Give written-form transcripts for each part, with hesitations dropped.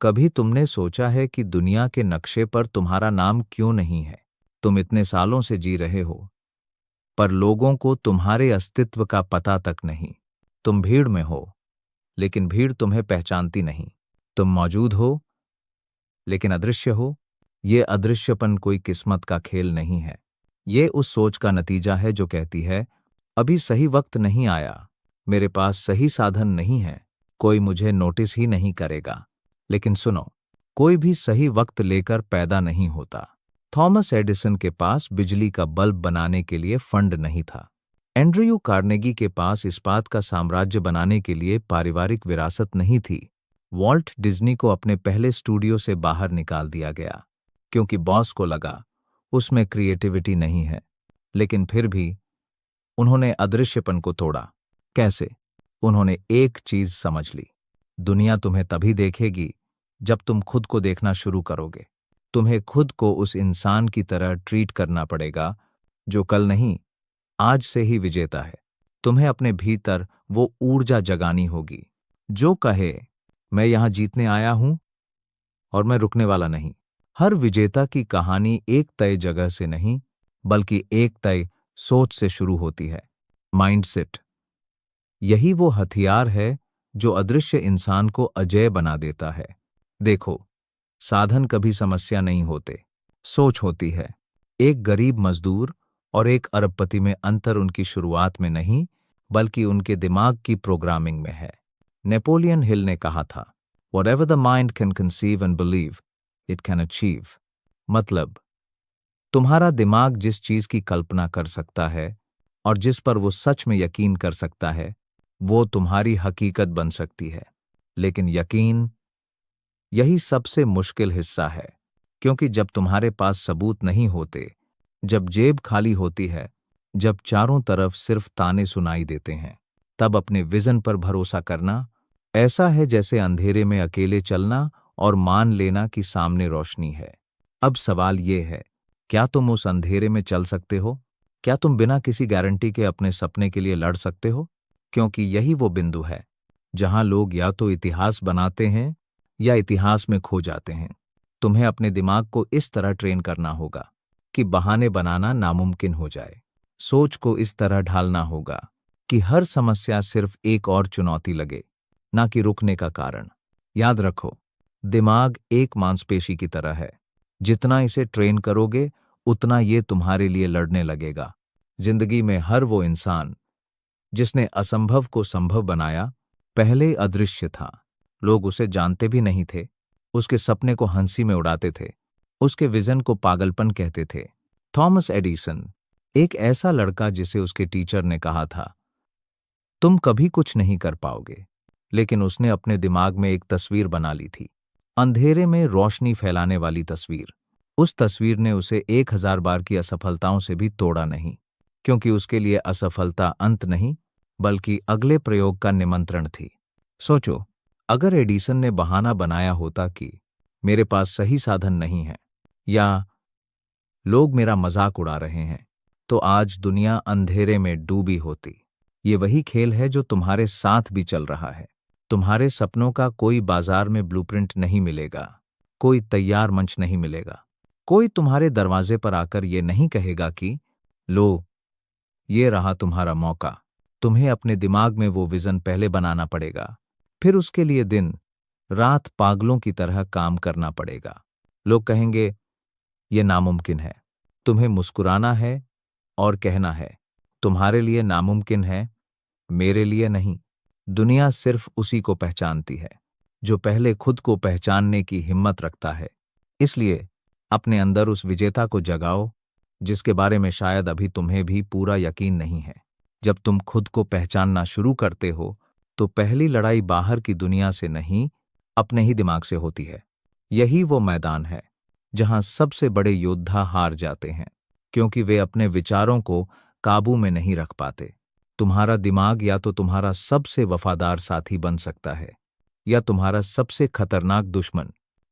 कभी तुमने सोचा है कि दुनिया के नक्शे पर तुम्हारा नाम क्यों नहीं है? तुम इतने सालों से जी रहे हो, पर लोगों को तुम्हारे अस्तित्व का पता तक नहीं। तुम भीड़ में हो, लेकिन भीड़ तुम्हें पहचानती नहीं। तुम मौजूद हो, लेकिन अदृश्य हो। ये अदृश्यपन कोई किस्मत का खेल नहीं है। ये उस सोच का नतीजा है जो कहती है, अभी सही वक्त नहीं आया, मेरे पास सही साधन नहीं है, कोई मुझे नोटिस ही नहीं करेगा। लेकिन सुनो, कोई भी सही वक्त लेकर पैदा नहीं होता। थॉमस एडिसन के पास बिजली का बल्ब बनाने के लिए फंड नहीं था। एंड्रयू कार्नेगी के पास इस्पात का साम्राज्य बनाने के लिए पारिवारिक विरासत नहीं थी। वॉल्ट डिज्नी को अपने पहले स्टूडियो से बाहर निकाल दिया गया, क्योंकि बॉस को लगा उसमें क्रिएटिविटी नहीं है। लेकिन फिर भी उन्होंने अदृश्यपन को तोड़ा। कैसे? उन्होंने एक चीज समझ ली, दुनिया तुम्हें तभी देखेगी जब तुम खुद को देखना शुरू करोगे। तुम्हें खुद को उस इंसान की तरह ट्रीट करना पड़ेगा जो कल नहीं, आज से ही विजेता है। तुम्हें अपने भीतर वो ऊर्जा जगानी होगी जो कहे, मैं यहां जीतने आया हूं और मैं रुकने वाला नहीं। हर विजेता की कहानी एक तय जगह से नहीं, बल्कि एक तय सोच से शुरू होती है। माइंडसेट, यही वो हथियार है जो अदृश्य इंसान को अजेय बना देता है। देखो, साधन कभी समस्या नहीं होते, सोच होती है। एक गरीब मजदूर और एक अरबपति में अंतर उनकी शुरुआत में नहीं, बल्कि उनके दिमाग की प्रोग्रामिंग में है। नेपोलियन हिल ने कहा था, Whatever the mind can conceive and believe, it can achieve। मतलब, तुम्हारा दिमाग जिस चीज की कल्पना कर सकता है और जिस पर वो सच में यकीन कर सकता है, वो तुम्हारी हकीकत बन सकती है। लेकिन यकीन, यही सबसे मुश्किल हिस्सा है, क्योंकि जब तुम्हारे पास सबूत नहीं होते, जब जेब खाली होती है, जब चारों तरफ सिर्फ ताने सुनाई देते हैं, तब अपने विजन पर भरोसा करना ऐसा है जैसे अंधेरे में अकेले चलना और मान लेना कि सामने रोशनी है। अब सवाल ये है, क्या तुम उस अंधेरे में चल सकते हो? क्या तुम बिना किसी गारंटी के अपने सपने के लिए लड़ सकते हो? क्योंकि यही वो बिंदु है जहां लोग या तो इतिहास बनाते हैं या इतिहास में खो जाते हैं। तुम्हें अपने दिमाग को इस तरह ट्रेन करना होगा कि बहाने बनाना नामुमकिन हो जाए। सोच को इस तरह ढालना होगा कि हर समस्या सिर्फ एक और चुनौती लगे, ना कि रुकने का कारण। याद रखो, दिमाग एक मांसपेशी की तरह है। जितना इसे ट्रेन करोगे, उतना ये तुम्हारे लिए लड़ने लगेगा। जिंदगी में हर वो इंसान जिसने असंभव को संभव बनाया, पहले अदृश्य था। लोग उसे जानते भी नहीं थे। उसके सपने को हंसी में उड़ाते थे, उसके विजन को पागलपन कहते थे। थॉमस एडिसन, एक ऐसा लड़का जिसे उसके टीचर ने कहा था, तुम कभी कुछ नहीं कर पाओगे, लेकिन उसने अपने दिमाग में एक तस्वीर बना ली थी, अंधेरे में रोशनी फैलाने वाली तस्वीर। उस तस्वीर ने उसे 1000 बार की असफलताओं से भी तोड़ा नहीं, क्योंकि उसके लिए असफलता अंत नहीं, बल्कि अगले प्रयोग का निमंत्रण थी। सोचो, अगर एडिसन ने बहाना बनाया होता कि मेरे पास सही साधन नहीं है या लोग मेरा मजाक उड़ा रहे हैं, तो आज दुनिया अंधेरे में डूबी होती। ये वही खेल है जो तुम्हारे साथ भी चल रहा है। तुम्हारे सपनों का कोई बाजार में ब्लूप्रिंट नहीं मिलेगा, कोई तैयार मंच नहीं मिलेगा। कोई तुम्हारे दरवाजे पर आकर ये नहीं कहेगा कि लो, ये रहा तुम्हारा मौका। तुम्हें अपने दिमाग में वो विजन पहले बनाना पड़ेगा, फिर उसके लिए दिन रात पागलों की तरह काम करना पड़ेगा। लोग कहेंगे, ये नामुमकिन है। तुम्हें मुस्कुराना है और कहना है, तुम्हारे लिए नामुमकिन है, मेरे लिए नहीं। दुनिया सिर्फ उसी को पहचानती है जो पहले खुद को पहचानने की हिम्मत रखता है। इसलिए अपने अंदर उस विजेता को जगाओ जिसके बारे में शायद अभी तुम्हें भी पूरा यकीन नहीं है। जब तुम खुद को पहचानना शुरू करते हो, तो पहली लड़ाई बाहर की दुनिया से नहीं, अपने ही दिमाग से होती है। यही वो मैदान है जहां सबसे बड़े योद्धा हार जाते हैं, क्योंकि वे अपने विचारों को काबू में नहीं रख पाते। तुम्हारा दिमाग या तो तुम्हारा सबसे वफादार साथी बन सकता है या तुम्हारा सबसे खतरनाक दुश्मन।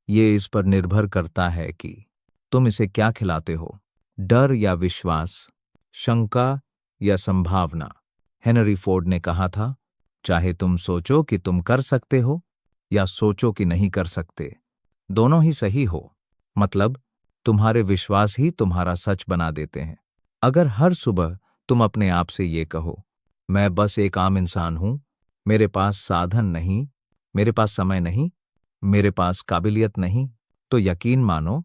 ये इस पर निर्भर करता है कि तुम इसे क्या खिलाते हो, डर या विश्वास, शंका या संभावना। हेनरी फोर्ड ने कहा था, चाहे तुम सोचो कि तुम कर सकते हो या सोचो कि नहीं कर सकते, दोनों ही सही हो। मतलब तुम्हारे विश्वास ही तुम्हारा सच बना देते हैं। अगर हर सुबह तुम अपने आप से ये कहो, मैं बस एक आम इंसान हूं, मेरे पास साधन नहीं, मेरे पास समय नहीं, मेरे पास काबिलियत नहीं, तो यकीन मानो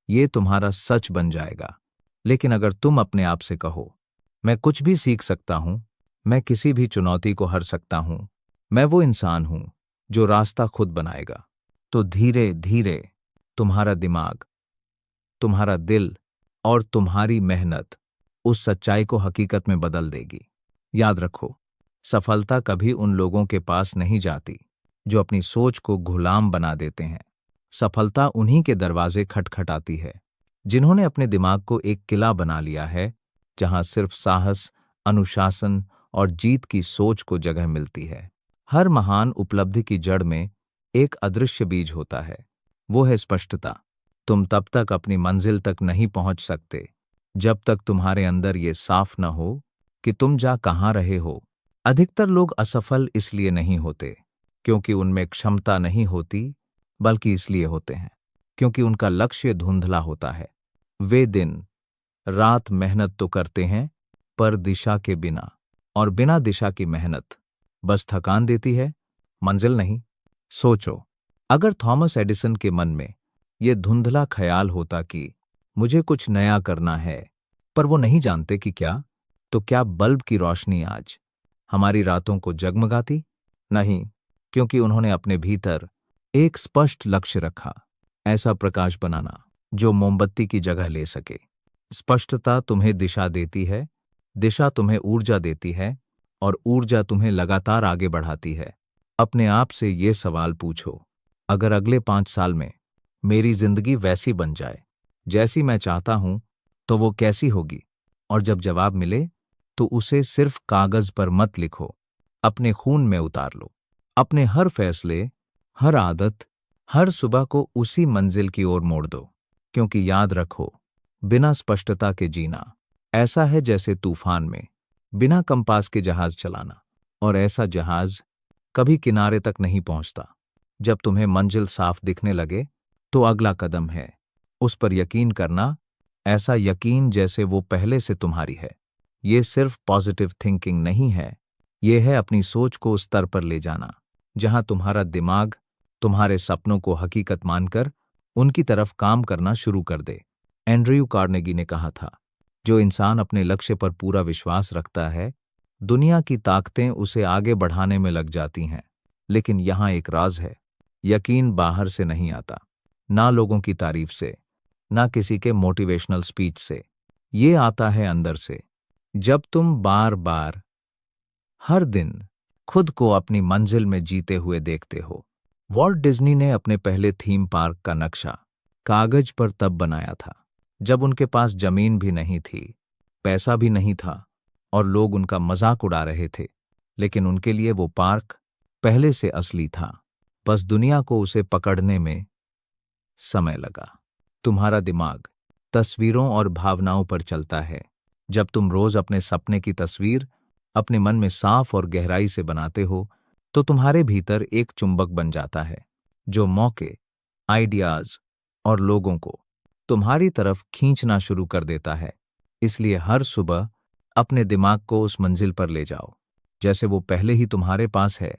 ये तुम्हारा सच बन जाएगा। लेकिन अगर तुम अपने आप से कहो, मैं कुछ भी सीख सकता हूं, मैं किसी भी चुनौती को हर सकता हूं, मैं वो इंसान हूं जो रास्ता खुद बनाएगा, तो धीरे धीरे तुम्हारा दिमाग, तुम्हारा दिल और तुम्हारी मेहनत उस सच्चाई को हकीकत में बदल देगी। याद रखो, सफलता कभी उन लोगों के पास नहीं जाती जो अपनी सोच को गुलाम बना देते हैं। सफलता उन्हीं के दरवाजे खटखटाती है जिन्होंने अपने दिमाग को एक किला बना लिया है, जहां सिर्फ साहस, अनुशासन और जीत की सोच को जगह मिलती है। हर महान उपलब्धि की जड़ में एक अदृश्य बीज होता है, वो है स्पष्टता। तुम तब तक अपनी मंजिल तक नहीं पहुंच सकते जब तक तुम्हारे अंदर ये साफ न हो कि तुम जा कहाँ रहे हो। अधिकतर लोग असफल इसलिए नहीं होते क्योंकि उनमें क्षमता नहीं होती, बल्कि इसलिए होते हैं क्योंकि उनका लक्ष्य धुंधला होता है। वे दिन रात मेहनत तो करते हैं, पर दिशा के बिना, और बिना दिशा की मेहनत बस थकान देती है, मंजिल नहीं। सोचो, अगर थॉमस एडिसन के मन में यह धुंधला ख्याल होता कि मुझे कुछ नया करना है, पर वो नहीं जानते कि क्या, तो क्या बल्ब की रोशनी आज हमारी रातों को जगमगाती? नहीं, क्योंकि उन्होंने अपने भीतर एक स्पष्ट लक्ष्य रखा, ऐसा प्रकाश बनाना जो मोमबत्ती की जगह ले सके। स्पष्टता तुम्हें दिशा देती है, दिशा तुम्हें ऊर्जा देती है, और ऊर्जा तुम्हें लगातार आगे बढ़ाती है। अपने आप से ये सवाल पूछो, अगर अगले 5 साल में मेरी जिंदगी वैसी बन जाए जैसी मैं चाहता हूं, तो वो कैसी होगी? और जब जवाब मिले, तो उसे सिर्फ कागज पर मत लिखो, अपने खून में उतार लो। अपने हर फैसले, हर आदत, हर सुबह को उसी मंजिल की ओर मोड़ दो। क्योंकि याद रखो, बिना स्पष्टता के जीना ऐसा है जैसे तूफान में बिना कंपास के जहाज चलाना, और ऐसा जहाज कभी किनारे तक नहीं पहुंचता। जब तुम्हें मंजिल साफ दिखने लगे, तो अगला कदम है उस पर यकीन करना, ऐसा यकीन जैसे वो पहले से तुम्हारी है। ये सिर्फ पॉजिटिव थिंकिंग नहीं है, ये है अपनी सोच को उस स्तर पर ले जाना जहां तुम्हारा दिमाग तुम्हारे सपनों को हकीकत मानकर उनकी तरफ काम करना शुरू कर दे। एंड्रयू कार्नेगी ने कहा था, जो इंसान अपने लक्ष्य पर पूरा विश्वास रखता है, दुनिया की ताकतें उसे आगे बढ़ाने में लग जाती हैं। लेकिन यहां एक राज है, यकीन बाहर से नहीं आता, ना लोगों की तारीफ से, ना किसी के मोटिवेशनल स्पीच से, ये आता है अंदर से। जब तुम बार बार हर दिन खुद को अपनी मंजिल में जीते हुए देखते हो। वॉल्ट डिज्नी ने अपने पहले थीम पार्क का नक्शा कागज पर तब बनाया था जब उनके पास जमीन भी नहीं थी, पैसा भी नहीं था, और लोग उनका मजाक उड़ा रहे थे। लेकिन उनके लिए वो पार्क पहले से असली था, बस दुनिया को उसे पकड़ने में समय लगा। तुम्हारा दिमाग तस्वीरों और भावनाओं पर चलता है। जब तुम रोज अपने सपने की तस्वीर अपने मन में साफ और गहराई से बनाते हो, तो तुम्हारे भीतर एक चुंबक बन जाता है जो मौके, आइडियाज और लोगों को तुम्हारी तरफ खींचना शुरू कर देता है। इसलिए हर सुबह अपने दिमाग को उस मंजिल पर ले जाओ जैसे वो पहले ही तुम्हारे पास है।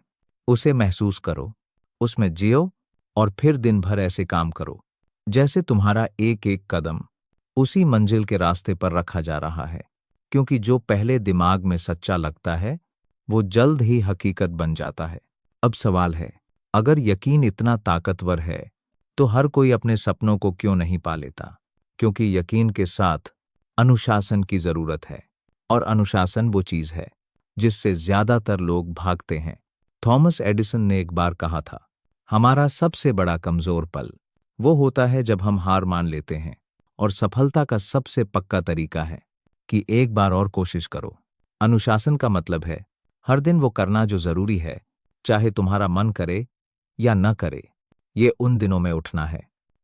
उसे महसूस करो, उसमें जियो, और फिर दिन भर ऐसे काम करो जैसे तुम्हारा एक एक कदम उसी मंजिल के रास्ते पर रखा जा रहा है। क्योंकि जो पहले दिमाग में सच्चा लगता है, वो जल्द ही हकीकत बन जाता है। अब सवाल है, अगर यकीन इतना ताकतवर है, तो हर कोई अपने सपनों को क्यों नहीं पा लेता? क्योंकि यकीन के साथ अनुशासन की जरूरत है, और अनुशासन वो चीज है जिससे ज्यादातर लोग भागते हैं। थॉमस एडिसन ने एक बार कहा था, हमारा सबसे बड़ा कमजोर पल वो होता है जब हम हार मान लेते हैं, और सफलता का सबसे पक्का तरीका है कि एक बार और कोशिश करो। अनुशासन का मतलब है हर दिन वो करना जो जरूरी है, चाहे तुम्हारा मन करे या न करे। ये उन दिनों में उठना है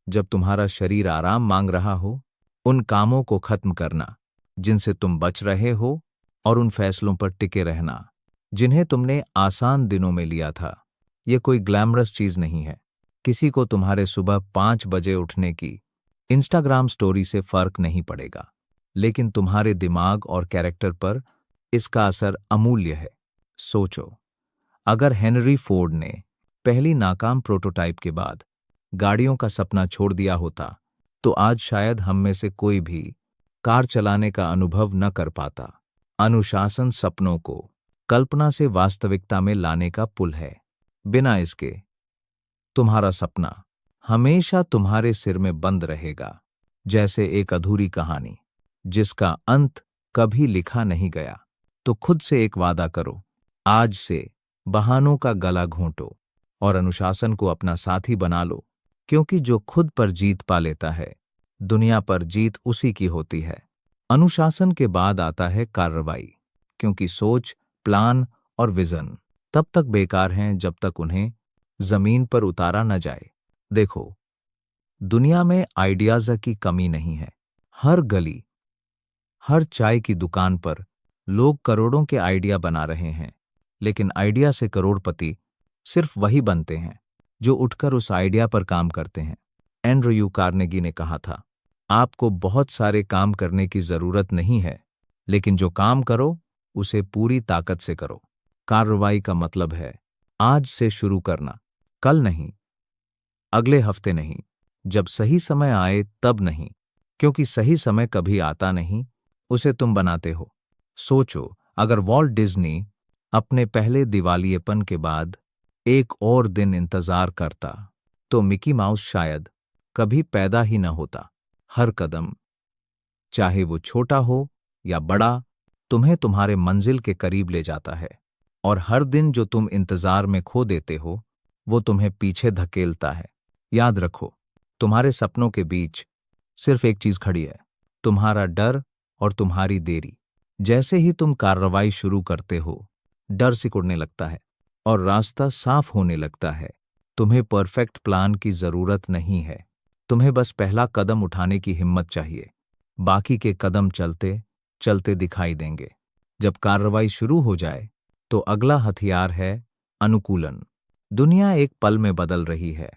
जब तुम्हारा शरीर आराम मांग रहा हो, उन कामों को खत्म करना जिनसे तुम बच रहे हो, और उन फैसलों पर टिके रहना जिन्हें तुमने आसान दिनों में लिया था। ये कोई ग्लैमरस चीज नहीं है, किसी को तुम्हारे सुबह 5 बजे उठने की इंस्टाग्राम स्टोरी से फर्क नहीं पड़ेगा, लेकिन तुम्हारे दिमाग और कैरेक्टर पर इसका असर अमूल्य है। सोचो, अगर हेनरी फोर्ड ने पहली नाकाम प्रोटोटाइप के बाद गाड़ियों का सपना छोड़ दिया होता, तो आज शायद हम में से कोई भी कार चलाने का अनुभव न कर पाता। अनुशासन सपनों को कल्पना से वास्तविकता में लाने का पुल है। बिना इसके तुम्हारा सपना हमेशा तुम्हारे सिर में बंद रहेगा, जैसे एक अधूरी कहानी जिसका अंत कभी लिखा नहीं गया। तो खुद से एक वादा करो, आज से बहानों का गला घोंटो और अनुशासन को अपना साथी बना लो, क्योंकि जो खुद पर जीत पा लेता है, दुनिया पर जीत उसी की होती है। अनुशासन के बाद आता है कार्रवाई, क्योंकि सोच, प्लान और विजन तब तक बेकार हैं जब तक उन्हें जमीन पर उतारा न जाए। देखो, दुनिया में आइडियाज की कमी नहीं है। हर गली, हर चाय की दुकान पर लोग करोड़ों के आइडिया बना रहे हैं, लेकिन आइडिया से करोड़पति सिर्फ वही बनते हैं जो उठकर उस आइडिया पर काम करते हैं। एंड्रयू कार्नेगी ने कहा था, आपको बहुत सारे काम करने की जरूरत नहीं है, लेकिन जो काम करो उसे पूरी ताकत से करो। कार्रवाई का मतलब है आज से शुरू करना, कल नहीं, अगले हफ्ते नहीं, जब सही समय आए तब नहीं, क्योंकि सही समय कभी आता नहीं, उसे तुम बनाते हो। सोचो, अगर वॉल्ट डिज्नी अपने पहले दिवालियेपन के बाद एक और दिन इंतजार करता, तो मिकी माउस शायद कभी पैदा ही न होता। हर कदम, चाहे वो छोटा हो या बड़ा, तुम्हें तुम्हारे मंजिल के करीब ले जाता है, और हर दिन जो तुम इंतजार में खो देते हो, वो तुम्हें पीछे धकेलता है। याद रखो, तुम्हारे सपनों के बीच सिर्फ एक चीज खड़ी है, तुम्हारा डर और तुम्हारी देरी। जैसे ही तुम कार्रवाई शुरू करते हो, डर सिकुड़ने लगता है और रास्ता साफ होने लगता है। तुम्हें परफेक्ट प्लान की जरूरत नहीं है, तुम्हें बस पहला कदम उठाने की हिम्मत चाहिए। बाकी के कदम चलते चलते दिखाई देंगे। जब कार्रवाई शुरू हो जाए, तो अगला हथियार है अनुकूलन। दुनिया एक पल में बदल रही है।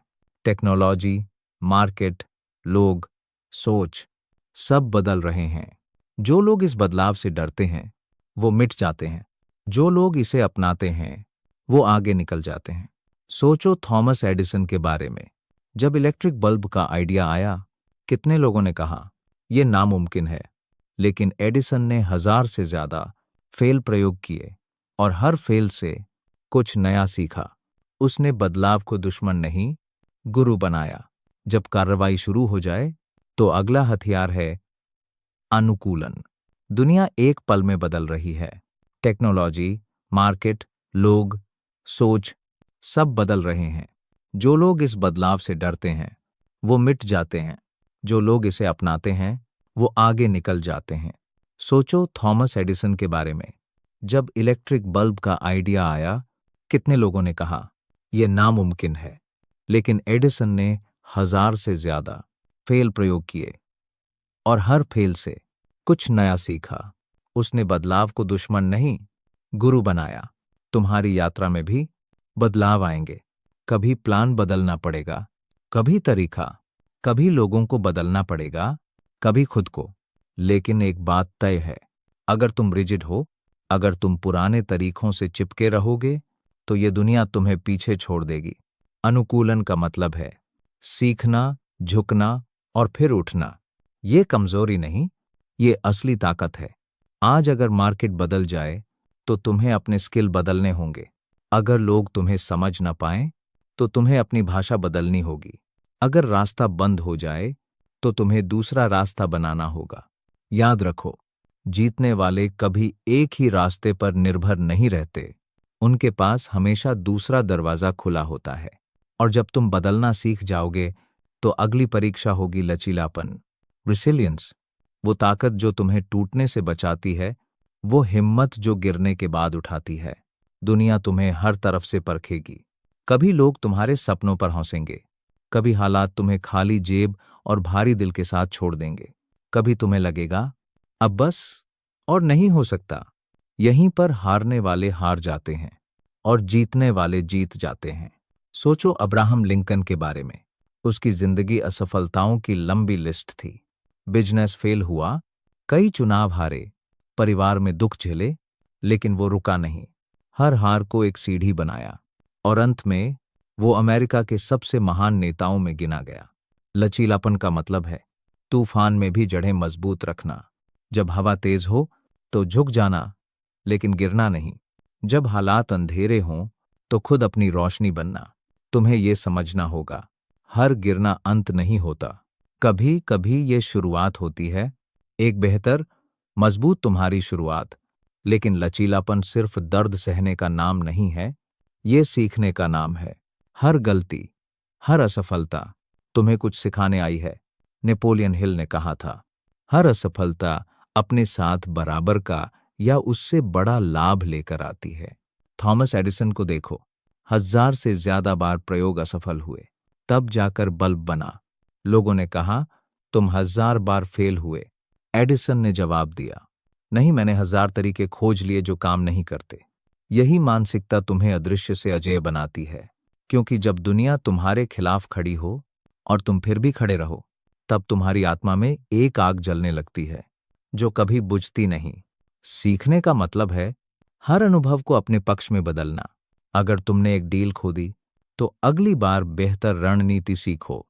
टेक्नोलॉजी, मार्केट, लोग, सोच, सब बदल रहे हैं। जो लोग इस बदलाव से डरते हैं, वो मिट जाते हैं। जो लोग इसे अपनाते हैं, वो आगे निकल जाते हैं। सोचो थॉमस एडिसन के बारे में। जब इलेक्ट्रिक बल्ब का आइडिया आया, कितने लोगों ने कहा यह नामुमकिन है, लेकिन एडिसन ने 1000 से ज्यादा फेल प्रयोग किए और हर फेल से कुछ नया सीखा। उसने बदलाव को दुश्मन नहीं, गुरु बनाया। जब कार्रवाई शुरू हो जाए, तो अगला हथियार है अनुकूलन। दुनिया एक पल में बदल रही है। टेक्नोलॉजी, मार्केट, लोग, सोच, सब बदल रहे हैं। जो लोग इस बदलाव से डरते हैं, वो मिट जाते हैं। जो लोग इसे अपनाते हैं, वो आगे निकल जाते हैं। सोचो थॉमस एडिसन के बारे में। जब इलेक्ट्रिक बल्ब का आइडिया आया, कितने लोगों ने कहा यह नामुमकिन है, लेकिन एडिसन ने 1000 से ज्यादा फेल प्रयोग किए और हर फेल से कुछ नया सीखा। उसने बदलाव को दुश्मन नहीं, गुरु बनाया। तुम्हारी यात्रा में भी बदलाव आएंगे। कभी प्लान बदलना पड़ेगा, कभी तरीका, कभी लोगों को बदलना पड़ेगा, कभी खुद को। लेकिन एक बात तय है, अगर तुम रिजिड हो, अगर तुम पुराने तरीकों से चिपके रहोगे, तो ये दुनिया तुम्हें पीछे छोड़ देगी। अनुकूलन का मतलब है सीखना, झुकना और फिर उठना। ये कमजोरी नहीं, ये असली ताकत है। आज अगर मार्केट बदल जाए, तो तुम्हें अपने स्किल बदलने होंगे। अगर लोग तुम्हें समझ न पाएं, तो तुम्हें अपनी भाषा बदलनी होगी। अगर रास्ता बंद हो जाए, तो तुम्हें दूसरा रास्ता बनाना होगा। याद रखो, जीतने वाले कभी एक ही रास्ते पर निर्भर नहीं रहते। उनके पास हमेशा दूसरा दरवाजा खुला होता है। और जब तुम बदलना सीख जाओगे, तो अगली परीक्षा होगी लचीलापन, रिसिलियंस। वो ताकत जो तुम्हें टूटने से बचाती है, वो हिम्मत जो गिरने के बाद उठाती है। दुनिया तुम्हें हर तरफ से परखेगी। कभी लोग तुम्हारे सपनों पर हंसेंगे, कभी हालात तुम्हें खाली जेब और भारी दिल के साथ छोड़ देंगे। कभी तुम्हें लगेगा अब बस और नहीं हो सकता। यहीं पर हारने वाले हार जाते हैं और जीतने वाले जीत जाते हैं। सोचो अब्राहम लिंकन के बारे में। उसकी जिंदगी असफलताओं की लंबी लिस्ट थी। बिजनेस फेल हुआ, कई चुनाव हारे, परिवार में दुख झेले, लेकिन वो रुका नहीं। हर हार को एक सीढ़ी बनाया और अंत में वो अमेरिका के सबसे महान नेताओं में गिना गया। लचीलापन का मतलब है तूफान में भी जड़ें मजबूत रखना। जब हवा तेज हो तो झुक जाना, लेकिन गिरना नहीं। जब हालात अंधेरे हों तो खुद अपनी रोशनी बनना। तुम्हें ये समझना होगा, हर गिरना अंत नहीं होता। कभी कभी ये शुरुआत होती है, एक बेहतर, मजबूत तुम्हारी शुरुआत। लेकिन लचीलापन सिर्फ दर्द सहने का नाम नहीं है, ये सीखने का नाम है। हर गलती, हर असफलता तुम्हें कुछ सिखाने आई है। नेपोलियन हिल ने कहा था, हर असफलता अपने साथ बराबर का या उससे बड़ा लाभ लेकर आती है। थॉमस एडिसन को देखो, 1000 से ज्यादा बार प्रयोग असफल हुए, तब जाकर बल्ब बना। लोगों ने कहा, तुम 1000 बार फेल हुए। एडिसन ने जवाब दिया, नहीं, मैंने 1000 तरीके खोज लिए जो काम नहीं करते। यही मानसिकता तुम्हें अदृश्य से अजेय बनाती है, क्योंकि जब दुनिया तुम्हारे खिलाफ खड़ी हो और तुम फिर भी खड़े रहो, तब तुम्हारी आत्मा में एक आग जलने लगती है जो कभी बुझती नहीं। सीखने का मतलब है हर अनुभव को अपने पक्ष में बदलना। अगर तुमने एक डील खो दी, तो अगली बार बेहतर रणनीति सीखो।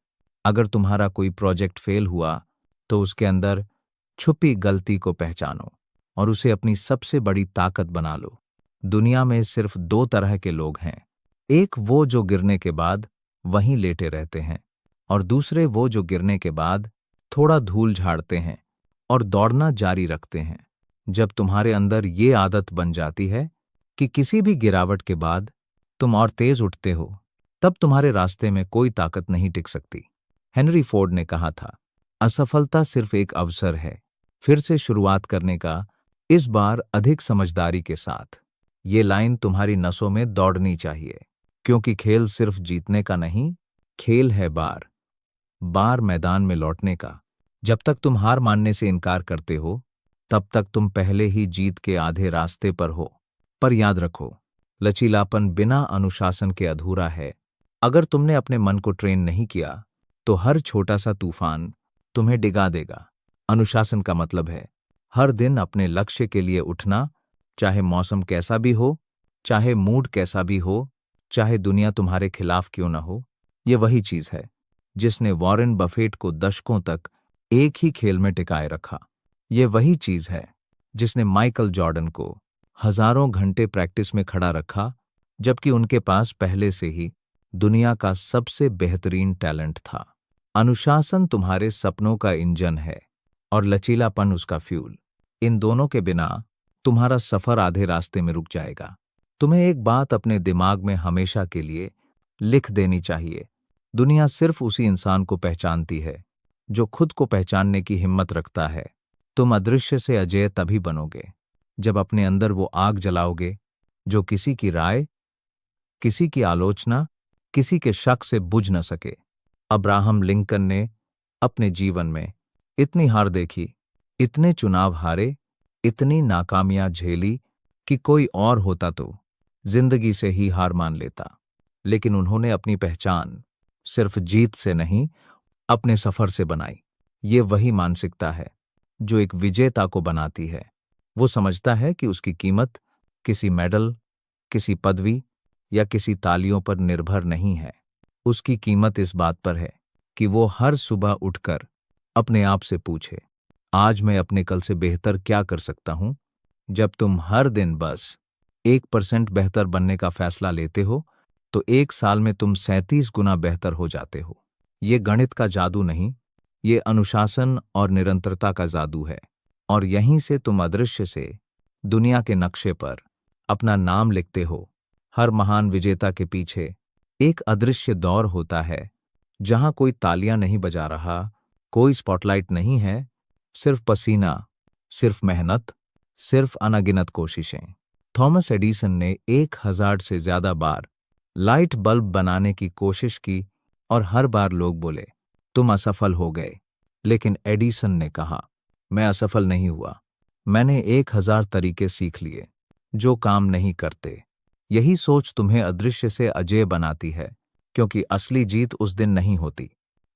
अगर तुम्हारा कोई प्रोजेक्ट फेल हुआ, तो उसके अंदर छुपी गलती को पहचानो और उसे अपनी सबसे बड़ी ताकत बना लो। दुनिया में सिर्फ 2 तरह के लोग हैं, एक वो जो गिरने के बाद वहीं लेटे रहते हैं, और दूसरे वो जो गिरने के बाद थोड़ा धूल झाड़ते हैं और दौड़ना जारी रखते हैं। जब तुम्हारे अंदर ये आदत बन जाती है कि किसी भी गिरावट के बाद तुम और तेज उठते हो, तब तुम्हारे रास्ते में कोई ताकत नहीं टिक सकती। हेनरी फोर्ड ने कहा था, असफलता सिर्फ एक अवसर है फिर से शुरुआत करने का, इस बार अधिक समझदारी के साथ। ये लाइन तुम्हारी नसों में दौड़नी चाहिए, क्योंकि खेल सिर्फ जीतने का नहीं, खेल है बार बार मैदान में लौटने का। जब तक तुम हार मानने से इनकार करते हो, तब तक तुम पहले ही जीत के आधे रास्ते पर हो। पर याद रखो, लचीलापन बिना अनुशासन के अधूरा है। अगर तुमने अपने मन को ट्रेन नहीं किया, तो हर छोटा सा तूफान तुम्हें डिगा देगा। अनुशासन का मतलब है हर दिन अपने लक्ष्य के लिए उठना, चाहे मौसम कैसा भी हो, चाहे मूड कैसा भी हो, चाहे दुनिया तुम्हारे खिलाफ क्यों न हो। ये वही चीज है जिसने वॉरेन बफेट को दशकों तक एक ही खेल में टिकाए रखा। ये वही चीज है जिसने माइकल जॉर्डन को हजारों घंटे प्रैक्टिस में खड़ा रखा, जबकि उनके पास पहले से ही दुनिया का सबसे बेहतरीन टैलेंट था। अनुशासन तुम्हारे सपनों का इंजन है और लचीलापन उसका फ्यूल। इन दोनों के बिना तुम्हारा सफर आधे रास्ते में रुक जाएगा। तुम्हें एक बात अपने दिमाग में हमेशा के लिए लिख देनी चाहिए, दुनिया सिर्फ उसी इंसान को पहचानती है जो खुद को पहचानने की हिम्मत रखता है। तुम अदृश्य से अजेय तभी बनोगे जब अपने अंदर वो आग जलाओगे जो किसी की राय, किसी की आलोचना, किसी के शक से बुझ न सके। अब्राहम लिंकन ने अपने जीवन में इतनी हार देखी, इतने चुनाव हारे, इतनी नाकामियां झेली कि कोई और होता तो जिंदगी से ही हार मान लेता। लेकिन उन्होंने अपनी पहचान सिर्फ जीत से नहीं, अपने सफर से बनाई। ये वही मानसिकता है जो एक विजेता को बनाती है। वो समझता है कि उसकी कीमत किसी मेडल, किसी पदवी या किसी तालियों पर निर्भर नहीं है। उसकी कीमत इस बात पर है कि वो हर सुबह उठकर अपने आप से पूछे, आज मैं अपने कल से बेहतर क्या कर सकता हूं। जब तुम हर दिन बस 1% बेहतर बनने का फैसला लेते हो, तो 1 साल में तुम 37 गुना बेहतर हो जाते हो। ये गणित का जादू नहीं, ये अनुशासन और निरंतरता का जादू है। और यहीं से तुम अदृश्य से दुनिया के नक्शे पर अपना नाम लिखते हो। हर महान विजेता के पीछे एक अदृश्य दौर होता है, जहां कोई तालियां नहीं बजा रहा, कोई स्पॉटलाइट नहीं है, सिर्फ पसीना, सिर्फ मेहनत, सिर्फ अनगिनत कोशिशें। थॉमस एडिसन ने 1000 से ज्यादा बार लाइट बल्ब बनाने की कोशिश की और हर बार लोग बोले, तुम असफल हो गए। लेकिन एडिसन ने कहा, मैं असफल नहीं हुआ, मैंने 1000 तरीके सीख लिए जो काम नहीं करते। यही सोच तुम्हें अदृश्य से अजेय बनाती है। क्योंकि असली जीत उस दिन नहीं होती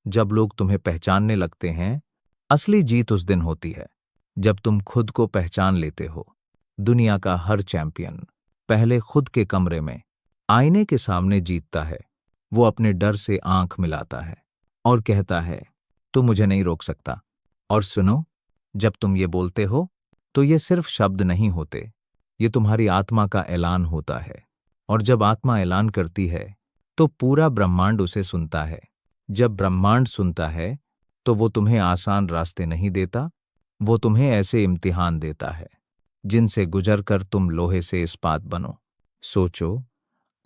जब लोग तुम्हें पहचानने लगते हैं। असली जीत उस दिन होती है जब तुम खुद को पहचान लेते हो। दुनिया का हर चैंपियन पहले खुद के कमरे में आईने के सामने जीतता है। वो अपने डर से आंख मिलाता है और कहता है, तू मुझे नहीं रोक सकता। और सुनो, जब तुम ये बोलते हो तो ये सिर्फ शब्द नहीं होते, ये तुम्हारी आत्मा का ऐलान होता है। और जब आत्मा ऐलान करती है तो पूरा ब्रह्मांड उसे सुनता है। जब ब्रह्मांड सुनता है तो वो तुम्हें आसान रास्ते नहीं देता, वो तुम्हें ऐसे इम्तिहान देता है जिनसे गुजर कर तुम लोहे से इस्पात बनो। सोचो,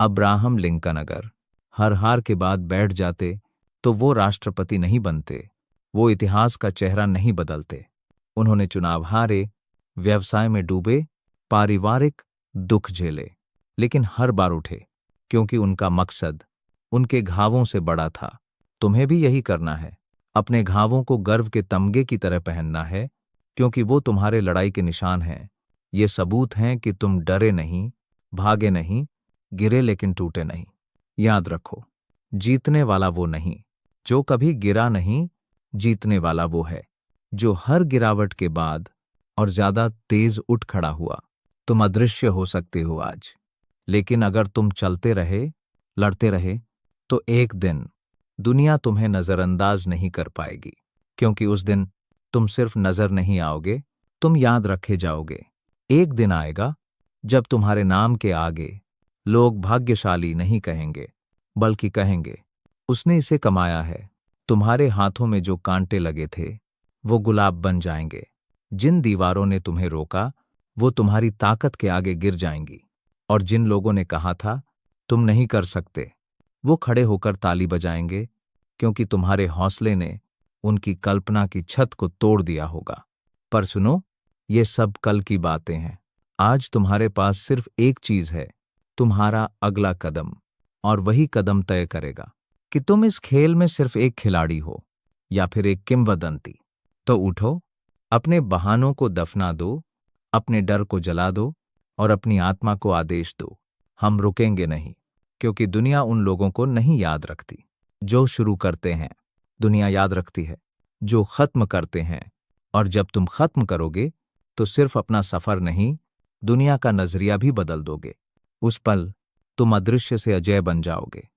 अब्राहम लिंकन अगर हर हार के बाद बैठ जाते तो वो राष्ट्रपति नहीं बनते, वो इतिहास का चेहरा नहीं बदलते। उन्होंने चुनाव हारे, व्यवसाय में डूबे, पारिवारिक दुख झेले, लेकिन हर बार उठे क्योंकि उनका मकसद उनके घावों से बड़ा था। तुम्हें भी यही करना है, अपने घावों को गर्व के तमगे की तरह पहनना है, क्योंकि वो तुम्हारे लड़ाई के निशान हैं। ये सबूत हैं कि तुम डरे नहीं, भागे नहीं, गिरे लेकिन टूटे नहीं। याद रखो, जीतने वाला वो नहीं जो कभी गिरा नहीं, जीतने वाला वो है जो हर गिरावट के बाद और ज्यादा तेज उठ खड़ा हुआ। तुम अदृश्य हो सकते हो आज, लेकिन अगर तुम चलते रहे, लड़ते रहे, तो एक दिन दुनिया तुम्हें नजरअंदाज नहीं कर पाएगी। क्योंकि उस दिन तुम सिर्फ नजर नहीं आओगे, तुम याद रखे जाओगे। एक दिन आएगा जब तुम्हारे नाम के आगे लोग भाग्यशाली नहीं कहेंगे, बल्कि कहेंगे, उसने इसे कमाया है। तुम्हारे हाथों में जो कांटे लगे थे वो गुलाब बन जाएंगे। जिन दीवारों ने तुम्हें रोका वो तुम्हारी ताकत के आगे गिर जाएंगी। और जिन लोगों ने कहा था तुम नहीं कर सकते, वो खड़े होकर ताली बजाएंगे, क्योंकि तुम्हारे हौसले ने उनकी कल्पना की छत को तोड़ दिया होगा। पर सुनो, ये सब कल की बातें हैं। आज तुम्हारे पास सिर्फ एक चीज है, तुम्हारा अगला कदम। और वही कदम तय करेगा कि तुम इस खेल में सिर्फ एक खिलाड़ी हो या फिर एक किंवदंती। तो उठो, अपने बहानों को दफना दो, अपने डर को जला दो और अपनी आत्मा को आदेश दो, हम रुकेंगे नहीं। क्योंकि दुनिया उन लोगों को नहीं याद रखती जो शुरू करते हैं, दुनिया याद रखती है जो खत्म करते हैं। और जब तुम खत्म करोगे तो सिर्फ अपना सफर नहीं, दुनिया का नजरिया भी बदल दोगे। उस पल तुम अदृश्य से अजय बन जाओगे।